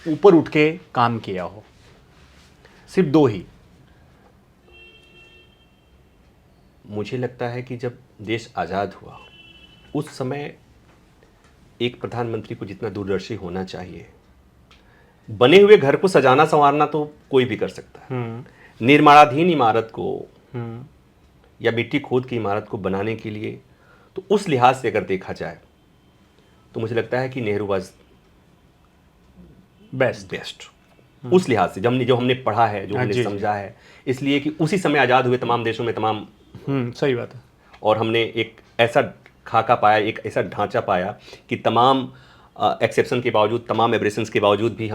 ऊपर उठ के काम किया हो, सिर्फ 2 ही। मुझे लगता है कि जब देश आज़ाद हुआ उस समय एक प्रधानमंत्री को जितना दूरदर्शी होना चाहिए, बने हुए घर को सजाना संवारना तो कोई भी कर सकता है, निर्माणाधीन इमारत को या मिट्टी खोद की इमारत को बनाने के लिए, तो उस लिहाज से अगर देखा जाए तो मुझे लगता है कि नेहरू वाज बेस्ट उस लिहाज से, जो हमने पढ़ा है, जो हमने समझा है, इसलिए कि उसी समय आज़ाद हुए तमाम देशों में तमाम सही बात है, और हमने एक ऐसा खाका पाया, एक ऐसा ढांचा पाया कि तमाम एक्सेप्शन के बावजूद, तमाम एब्रेशंस के बावजूद भी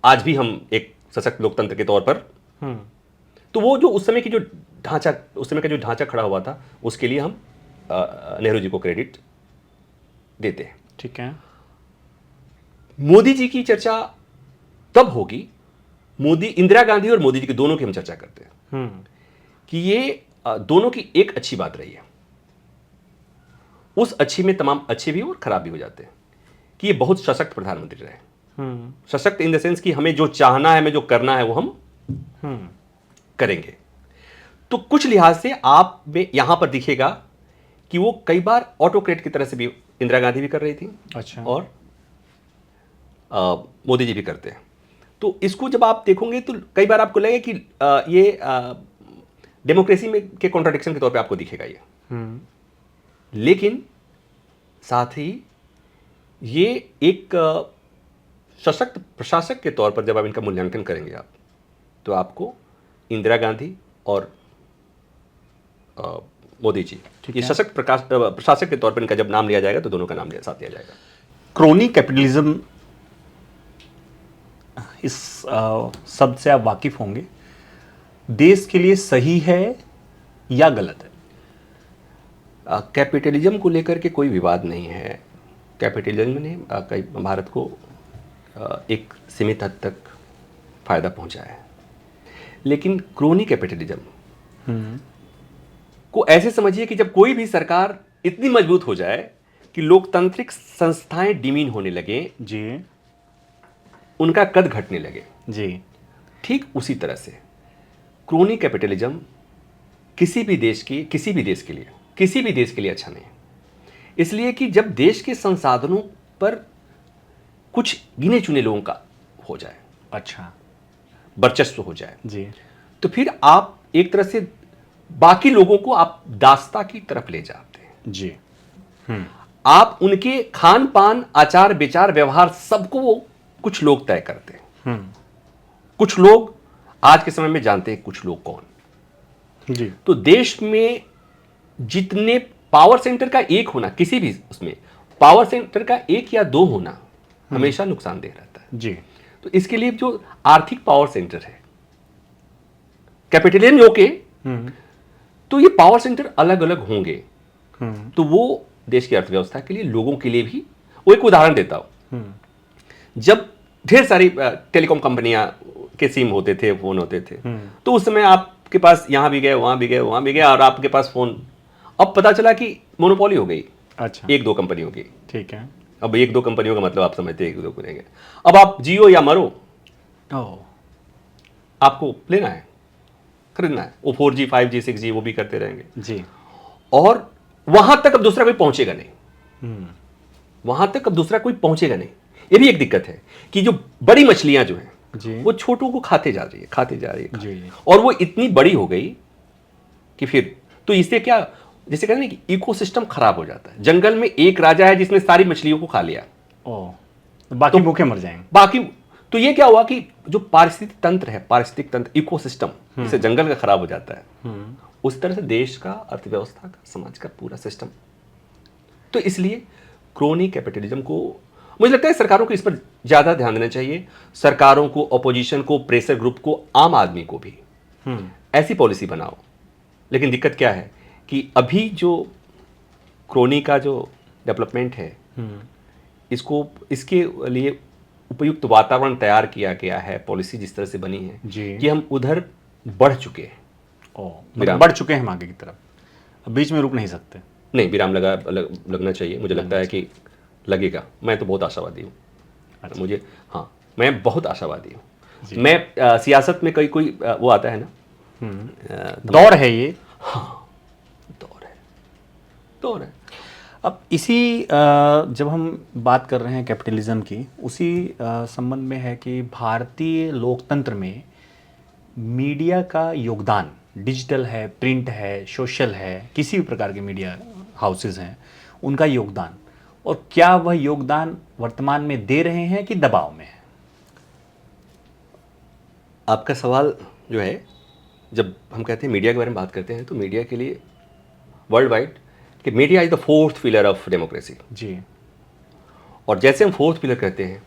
आज भी हम एक सशक्त लोकतंत्र के तौर पर। तो वो जो उस समय की जो ढांचा, उस समय का जो ढांचा खड़ा हुआ था, उसके लिए हम नेहरू जी को क्रेडिट देते हैं। ठीक है। मोदी जी की चर्चा तब होगी, इंदिरा गांधी और मोदी जी के दोनों की हम चर्चा करते हैं कि ये दोनों की एक अच्छी बात रही है, उस अच्छी में तमाम अच्छे भी और खराब भी हो जाते हैं कि ये बहुत सशक्त प्रधानमंत्री रहे। सशक्त इन द सेंस कि हमें जो चाहना है, हमें जो करना है वो हम करेंगे। तो कुछ लिहाज से आप में यहां पर दिखेगा कि वो कई बार ऑटोक्रेट की तरह से भी इंदिरा गांधी भी कर रही थी, अच्छा। और मोदी जी भी करते हैं। तो इसको जब आप देखोगे तो कई बार आपको लगेगा कि ये डेमोक्रेसी में के कॉन्ट्राडिक्शन के तौर पे आपको दिखेगा ये। लेकिन साथ ही ये एक सशक्त प्रशासक के तौर पर जब आप इनका मूल्यांकन करेंगे आप, तो आपको इंदिरा गांधी और मोदी जी, ये सशक्त प्रशासक के तौर पर इनका जब नाम लिया जाएगा तो दोनों का नाम साथ लिया जाएगा। क्रोनी कैपिटलिज्म, इस शब्द से आप वाकिफ होंगे, देश के लिए सही है या गलत है? कैपिटलिज्म को लेकर के कोई विवाद नहीं है। कैपिटलिज्म ने कई भारत को एक सीमित हद तक फायदा पहुंचाया है, लेकिन क्रोनी कैपिटलिज्म को ऐसे समझिए कि जब कोई भी सरकार इतनी मजबूत हो जाए कि लोकतांत्रिक संस्थाएं डिमीन होने लगे जी, उनका कद घटने लगे जी, ठीक उसी तरह से क्रोनी कैपिटलिज्म किसी भी देश के लिए अच्छा नहीं है। इसलिए कि जब देश के संसाधनों पर कुछ गिने चुने लोगों का हो जाए, अच्छा, वर्चस्व हो जाए जी, तो फिर आप एक तरह से बाकी लोगों को आप दास्ता की तरफ ले जाते हैं जी। आप उनके खान पान, आचार विचार, व्यवहार सबको वो कुछ लोग तय करते हैं। कुछ लोग आज के समय में जानते हैं कुछ लोग कौन। जी। तो देश में जितने पावर सेंटर का एक होना, किसी भी उसमें पावर सेंटर का एक या दो होना हमेशा नुकसानदेह रहता है जी। तो इसके लिए जो आर्थिक पावर सेंटर है कैपिटलिज्म ओके, तो ये पावर सेंटर अलग अलग होंगे, तो वो देश की अर्थव्यवस्था के लिए, लोगों के लिए भी। वो एक उदाहरण देता हूं, जब ढेर सारी टेलीकॉम कंपनियां के सिम होते थे, फोन होते थे, तो उस समय आपके पास यहां भी गए, वहां भी गए, वहां भी गए, और आपके पास फोन। अब पता चला कि मोनोपोली हो गई, अच्छा, एक दो कंपनियों की। ठीक है। अब एक दो कंपनियों का मतलब आप समझते हैं, एक दो करेंगे। अब आप जियो या मरो, आपको लेना है, खरीदना है। वो 4G 5G 6G वो भी करते रहेंगे जी, और वहां तक अब दूसरा कोई पहुंचेगा नहीं। वहां तक अब दूसरा कोई पहुंचेगा नहीं। ये भी एक दिक्कत है कि जो बड़ी मछलियां जो हैं जी, वो छोटों को खाते जा रही है, खाते जा रही है, जी। और वो इतनी बड़ी हो गई कि फिर तो इससे क्या, जैसे कहते हैं कि इकोसिस्टम खराब हो जाता है। जंगल में एक राजा है जिसने सारी मछलियों को खा लिया, बाकी भूखे मर जाएंगे। बाकी तो ये क्या हुआ कि जो पारिस्थितिक तंत्र है, पारिस्थितिक तंत्र, इकोसिस्टम, जैसे जंगल का खराब हो जाता है, उस तरह से देश का, अर्थव्यवस्था का, समाज का पूरा सिस्टम। तो इसलिए क्रोनी कैपिटलिज्म को मुझे लगता है सरकारों को इस पर ज्यादा ध्यान देना चाहिए। सरकारों को, अपोजिशन को, प्रेशर ग्रुप को, आम आदमी को भी ऐसी पॉलिसी बनाओ। लेकिन दिक्कत क्या है कि अभी जो क्रोनी का जो डेवलपमेंट है, इसके लिए उपयुक्त वातावरण तैयार किया गया है, पॉलिसी जिस तरह से बनी है जी, कि हम उधर बढ़ चुके हैं। मतलब बढ़ चुके हैं हम आगे की तरफ, अब बीच में रुक नहीं सकते। नहीं, विराम लगना चाहिए। मुझे लगता है कि लगेगा। मैं तो बहुत आशावादी हूँ। अच्छा। मुझे, हाँ, मैं बहुत आशावादी हूँ। मैं सियासत में कोई वो आता है ना, दौर है ये, हाँ, दौर है। अब इसी जब हम बात कर रहे हैं कैपिटलिज्म की, उसी संबंध में है कि भारतीय लोकतंत्र में मीडिया का योगदान, डिजिटल है, प्रिंट है, सोशल है, किसी भी प्रकार के मीडिया हाउसेस हैं, उनका योगदान, और क्या वह योगदान वर्तमान में दे रहे हैं कि दबाव में है? आपका सवाल जो है, जब हम कहते हैं मीडिया के बारे में बात करते हैं, तो मीडिया के लिए वर्ल्ड वाइड कि media is the fourth pillar of democracy. जी, और जैसे हम फोर्थ पिलर कहते हैं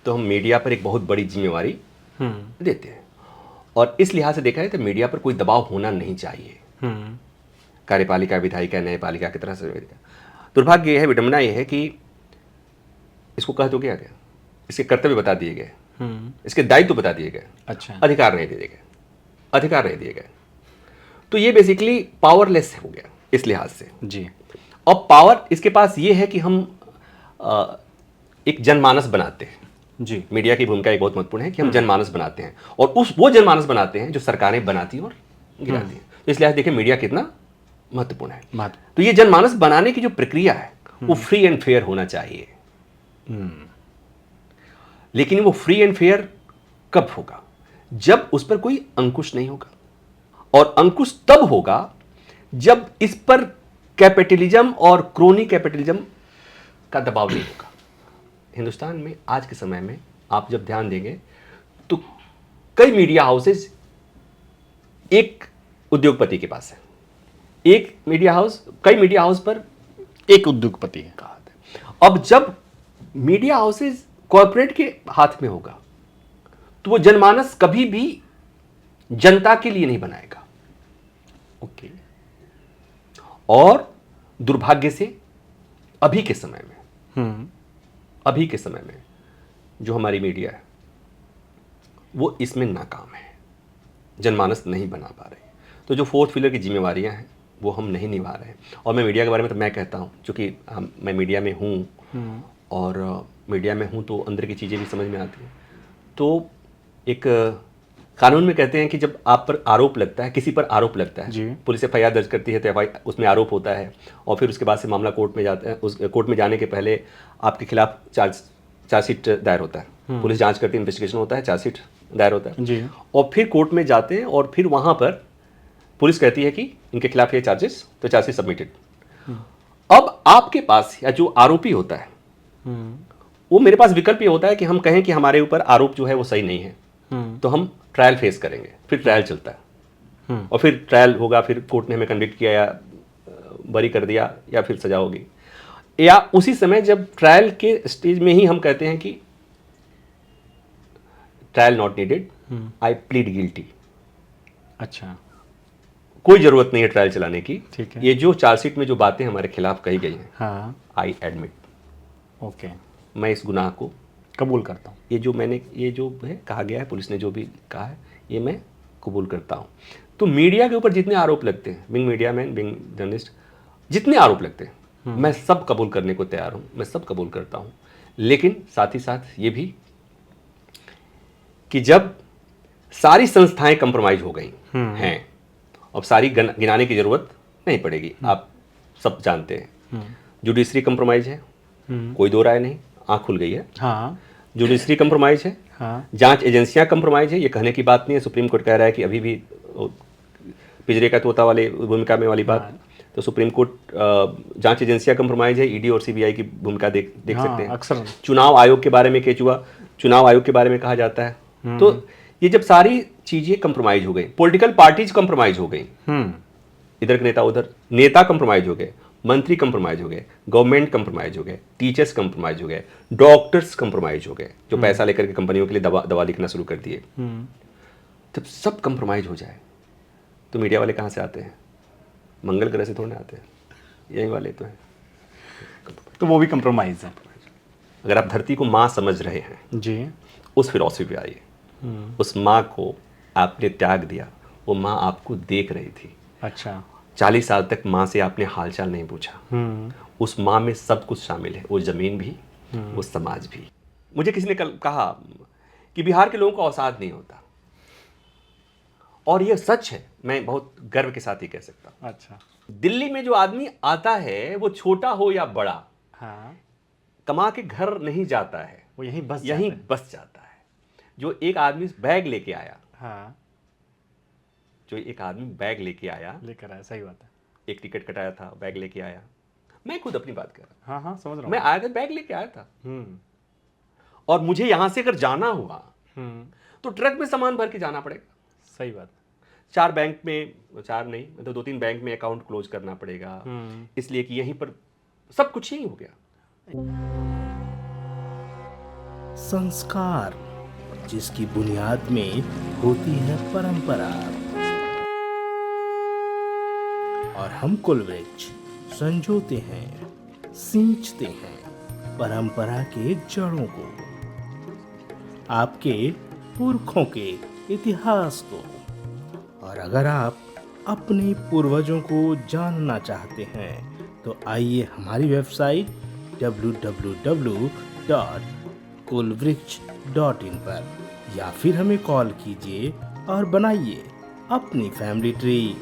तो हम मीडिया पर एक बहुत बड़ी जिम्मेवारी देते हैं, और इस लिहाज से देखा है तो मीडिया पर कोई दबाव होना नहीं चाहिए। कार्यपालिका, विधायिका, न्यायपालिका की तरह से। दुर्भाग्य यह है, विडंबना यह है कि इसको कह तो क्या गया, इसके कर्तव्य बता दिए गए, इसके दायित्व बता दिए गए, अच्छा, अधिकार नहीं दिए गए, अधिकार नहीं दिए गए। तो ये बेसिकली पावरलेस हो गया इस लिहाज से। जी, और पावर इसके पास ये है कि हम एक जनमानस बनाते हैं जी। मीडिया की भूमिका एक बहुत महत्वपूर्ण है कि हम जनमानस बनाते हैं और वो जनमानस बनाते हैं जो सरकारें बनाती हैं और गिराती हैं। तो इसलिए देखिए मीडिया कितना महत्वपूर्ण है। तो ये जनमानस बनाने की जो प्रक्रिया है वो फ्री एंड फेयर होना चाहिए। लेकिन वो फ्री एंड फेयर कब होगा? जब उस पर कोई अंकुश नहीं होगा, और अंकुश तब होगा जब इस पर कैपिटलिज्म और क्रोनी कैपिटलिज्म का दबाव नहीं होगा। हिंदुस्तान में आज के समय में आप जब ध्यान देंगे तो कई मीडिया हाउसेस एक उद्योगपति के पास है, एक मीडिया हाउस कई मीडिया हाउस पर एक उद्योगपति है। अब जब मीडिया हाउसेस कॉर्पोरेट के हाथ में होगा तो वो जनमानस कभी भी जनता के लिए नहीं बनाएगा। ओके। और दुर्भाग्य से अभी के समय में जो हमारी मीडिया है वो इसमें नाकाम है, जनमानस नहीं बना पा रहे। तो जो फोर्थ पिलर की जिम्मेवारियां हैं वो हम नहीं निभा रहे हैं। और मैं मीडिया के बारे में तो मैं कहता हूं, चूंकि मैं मीडिया में हूं और मीडिया में हूं तो अंदर की चीज़ें भी समझ में आती हैं। तो एक कानून में कहते हैं कि जब आप पर आरोप लगता है, किसी पर आरोप लगता है, पुलिस एफआईआर दर्ज करती है तो उसमें आरोप होता है और फिर उसके बाद से मामला कोर्ट में जाता है। उस कोर्ट में जाने के पहले आपके खिलाफ चार्जशीट दायर होता है, पुलिस जांच करती है, इन्वेस्टिगेशन होता है, चार्जशीट दायर होता है जी। और फिर कोर्ट में जाते हैं और फिर वहाँ पर पुलिस कहती है कि इनके खिलाफ ये चार्जेस, तो चार्जशीट सबमिटेड। अब आपके पास या जो आरोपी होता है वो मेरे पास विकल्प ये होता है कि हम कहें कि हमारे ऊपर आरोप जो है वो सही नहीं है, तो हम ट्रायल फेस करेंगे। फिर ट्रायल चलता है और फिर ट्रायल होगा, फिर कोर्ट ने हमें कन्विक्ट किया या बरी कर दिया या फिर सजा होगी। या उसी समय जब ट्रायल के स्टेज में ही हम कहते हैं कि trial not needed, I plead guilty. अच्छा, कोई जरूरत नहीं है ट्रायल चलाने की। ठीक है। ये जो चार्जशीट में जो बातें हमारे खिलाफ कही गई हैं, हाँ, आई एडमिट, ओके, मैं इस गुनाह को कबूल करता हूँ। ये जो है कहा गया है, पुलिस ने जो भी कहा है ये मैं कबूल करता हूँ। तो मीडिया के ऊपर जितने आरोप लगते हैं, being media man, being journalist, जितने आरोप लगते हैं मैं सब कबूल करने को तैयार हूँ, मैं सब कबूल करता हूँ। लेकिन साथ ही साथ ये भी कि जब सारी संस्थाएं कंप्रोमाइज हो गई हैं, अब सारी गिनाने की जरूरत नहीं पड़ेगी, आप सब जानते हैं। जुडिशरी कंप्रोमाइज है, कोई दो राय नहीं, आँख खुल गई है। हाँ, जुडिशरी कंप्रोमाइज है। हाँ, जांच एजेंसियां कंप्रोमाइज है, ये कहने की बात नहीं है। सुप्रीम कोर्ट कह रहा है कि अभी भी पिंजरे का तोता वाले भूमिका में वाली बात। तो सुप्रीम कोर्ट जांच एजेंसियां कंप्रोमाइज है, ईडी और सीबीआई की भूमिका देख सकते हैं। अक्सर चुनाव आयोग के बारे में चुनाव आयोग के बारे में कहा जाता है। तो ये जब सारी चीजें कंप्रोमाइज हो गई, पॉलिटिकल पार्टीज कंप्रोमाइज हो गई, इधर के नेता उधर नेता कंप्रोमाइज हो गए, मंत्री कंप्रोमाइज हो गए, गवर्नमेंट कंप्रोमाइज हो गए, टीचर्स कंप्रोमाइज हो गए, डॉक्टर्स कंप्रोमाइज हो गए जो पैसा लेकर के कंपनियों के लिए दवा लिखना शुरू कर दिए। जब सब कंप्रोमाइज हो जाए तो मीडिया वाले कहाँ से आते हैं? मंगल ग्रह से थोड़े आते हैं, यही वाले तो हैं। तो वो भी कंप्रोमाइज है। अगर आप धरती को माँ समझ रहे हैं जी, उस फिलॉसफी पे आइए। उस माँ को आपने त्याग दिया, वो माँ आपको देख रही थी। अच्छा, 40 साल तक माँ से आपने हालचाल नहीं पूछा। उस माँ में सब कुछ शामिल है, वो जमीन भी, वो समाज भी। मुझे किसी ने कल कहा कि बिहार के लोगों को अवसाद नहीं होता, और ये सच है, मैं बहुत गर्व के साथ ही कह सकता हूँ। अच्छा, दिल्ली में जो आदमी आता है वो छोटा हो या बड़ा, हाँ, कमा के घर नहीं जाता है, वो यहीं बस जाता है। जो एक आदमी बैग लेके आया, हाँ, जो एक आदमी बैग लेके आया, लेकर आया, सही बात है। एक टिकट कटाया था, बैग लेके आया। मैं खुद अपनी बात कर रहा हूँ। हाँ, हाँ, समझ रहा हूँ। मैं आया था, बैग लेके आया था, और मुझे यहां से अगर जाना हुआ तो ट्रक में सामान भर के जाना पड़ेगा। सही बात। 4 बैंक में, 4 नहीं मतलब 2-3 बैंक में अकाउंट क्लोज करना पड़ेगा, इसलिए कि यहीं पर सब कुछ ही हो गया। संस्कार जिसकी बुनियाद में होती है परंपरा, और हम कुलवृक्ष संजोते हैं, सींचते हैं परंपरा के जड़ों को, आपके पुरखों के इतिहास को। और अगर आप अपने पूर्वजों को जानना चाहते हैं तो आइए हमारी वेबसाइट www.कुलवृक्ष.in पर या फिर हमें कॉल कीजिए और बनाइए अपनी फैमिली ट्री।